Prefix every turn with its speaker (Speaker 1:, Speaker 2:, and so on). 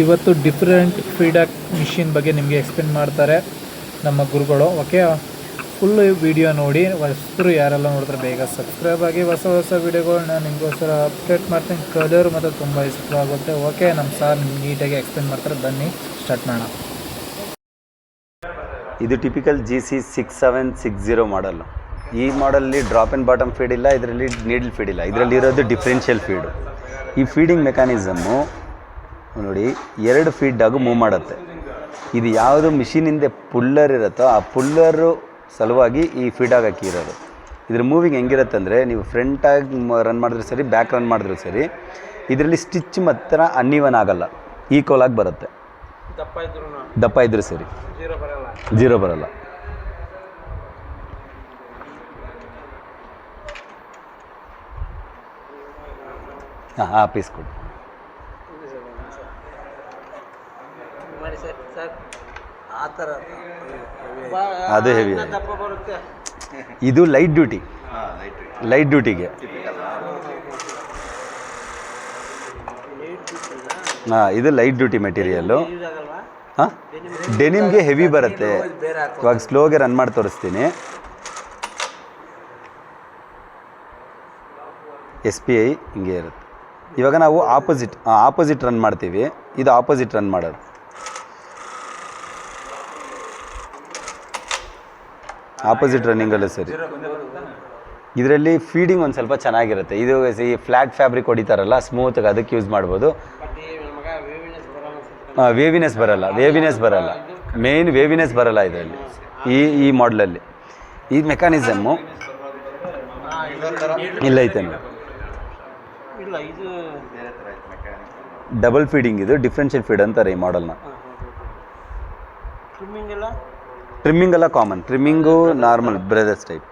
Speaker 1: ಇವತ್ತು different feedback machine ಬಗ್ಗೆ ನಿಮಗೆ ಎಕ್ಸ್ಪ್ಲೇನ್ ಮಾಡ್ತಾರೆ ನಮ್ಮ ಗುರುಗಳು. ಓಕೆ, ಫುಲ್ಲು ವಿಡಿಯೋ ನೋಡಿ. ಹೊಸರು ಯಾರೆಲ್ಲ ನೋಡಿದ್ರೆ ಬೇಗ ಸಬ್ಸ್ಕ್ರೈಬ್ ಆಗಿ. ಹೊಸ ಹೊಸ ವೀಡಿಯೋಗಳನ್ನ ನಿಮಗೋಸ್ಕರ ಅಪ್ಡೇಟ್ ಮಾಡ್ತೀನಿ. ಕಲಿಯೋರು ಮತ್ತು ತುಂಬ ಇಷ್ಟ ಆಗುತ್ತೆ. ಓಕೆ, ನಮ್ಮ ಸಾರ್ ನೀಟಾಗಿ ಎಕ್ಸ್ಪ್ಲೇನ್ ಮಾಡ್ತಾರೆ. ಬನ್ನಿ ಸ್ಟಾರ್ಟ್ ಮಾಡೋಣ.
Speaker 2: ಇದು ಟಿಪಿಕಲ್ GC6760 ಮಾಡಲ್ಲು. ಈ ಮಾಡಲ್ಲಿ ಡ್ರಾಪ್ ಆ್ಯಂಡ್ ಬಾಟಮ್ ಫೀಡ್ ಇಲ್ಲ, ಇದರಲ್ಲಿ ನೀಡಲ್ ಫೀಡ್ ಇಲ್ಲ. ಇದರಲ್ಲಿ ಇರೋದು ಡಿಫ್ರೆನ್ಷಿಯಲ್ ಫೀಡು. ಈ ಫೀಡಿಂಗ್ ಮೆಕ್ಯಾನಿಸಮ್ಮು ನೋಡಿ 2 ಫೀಡಾಗೂ ಮೂವ್ ಮಾಡುತ್ತೆ. ಇದು ಯಾವುದು ಮಿಷಿನಿಂದ ಪುಲ್ಲರ್ ಇರುತ್ತೋ ಆ ಪುಲ್ಲರು ಸಲುವಾಗಿ ಈ ಫೀಡಾಗಿ ಹಾಕಿರೋದು. ಇದ್ರ ಮೂವಿಂಗ್ ಹೆಂಗಿರುತ್ತೆ ಅಂದರೆ, ನೀವು ಫ್ರಂಟಾಗಿ ರನ್ ಮಾಡಿದ್ರು ಸರಿ, ಬ್ಯಾಕ್ ರನ್ ಮಾಡಿದ್ರು ಸರಿ, ಇದರಲ್ಲಿ ಸ್ಟಿಚ್ ಮಾತ್ರ ಅನ್ಇವನ್ ಆಗಲ್ಲ, ಈಕ್ವಲ್ ಆಗಿ ಬರುತ್ತೆ. ದಪ್ಪ ಇದ್ರೂ ಸರಿ, ಜೀರೋ ಬರಲ್ಲ. ಹಾಂ ಪೀಸ್ ಕೊಡಿ. ಅದು ಹೆವಿ. ಇದು ಲೈಟ್ ಡ್ಯೂಟಿಗೆ. ಹಾಂ, ಇದು ಲೈಟ್ ಡ್ಯೂಟಿ ಮೆಟೀರಿಯಲ್ಲು. ಹಾಂ, ಡೆನಿಮ್ಗೆ ಹೆವಿ ಬರುತ್ತೆ. ಇವಾಗ ಸ್ಲೋಗೆ ರನ್ ಮಾಡಿ ತೋರಿಸ್ತೀನಿ. SPI ಹಿಂಗೆ ಇರುತ್ತೆ. ಇವಾಗ ನಾವು ಆಪೋಸಿಟ್ ರನ್ ಮಾಡ್ತೀವಿ. ಇದು ಆಪೋಸಿಟ್ ರನ್ ಮಾಡೋದು. ಆಪೋಸಿಟ್ ರನ್ನಿಂಗಲ್ಲೂ ಸರಿ. ಇದರಲ್ಲಿ ಫೀಡಿಂಗ್ ಒಂದು ಸ್ವಲ್ಪ ಚೆನ್ನಾಗಿರುತ್ತೆ. ಇದು ಈ ಫ್ಲ್ಯಾಟ್ ಫ್ಯಾಬ್ರಿಕ್ ಹೊಡಿತಾರಲ್ಲ ಸ್ಮೂತಾಗಿ, ಅದಕ್ಕೆ ಯೂಸ್ ಮಾಡ್ಬೋದು. ವೇವಿನೆಸ್ ಬರಲ್ಲ. ಮೇನ್ ವೇವಿನೆಸ್ ಬರಲ್ಲ ಇದರಲ್ಲಿ, ಈ ಮಾಡಲಲ್ಲಿ. ಈ ಮೆಕ್ಯಾನಿಸಮ್ಮು ಇಲ್ಲ ಐತೆ. ಡಬಲ್ ಫೀಡಿಂಗ್, ಇದು ಡಿಫ್ರೆನ್ಷಿಯಲ್ ಫೀಡ್ ಅಂತಾರೆ ಈ ಮಾಡಲ್ನ. ಟ್ರಿಮ್ಮಿಂಗ್ ಎಲ್ಲ common. Trimming normal brothers type.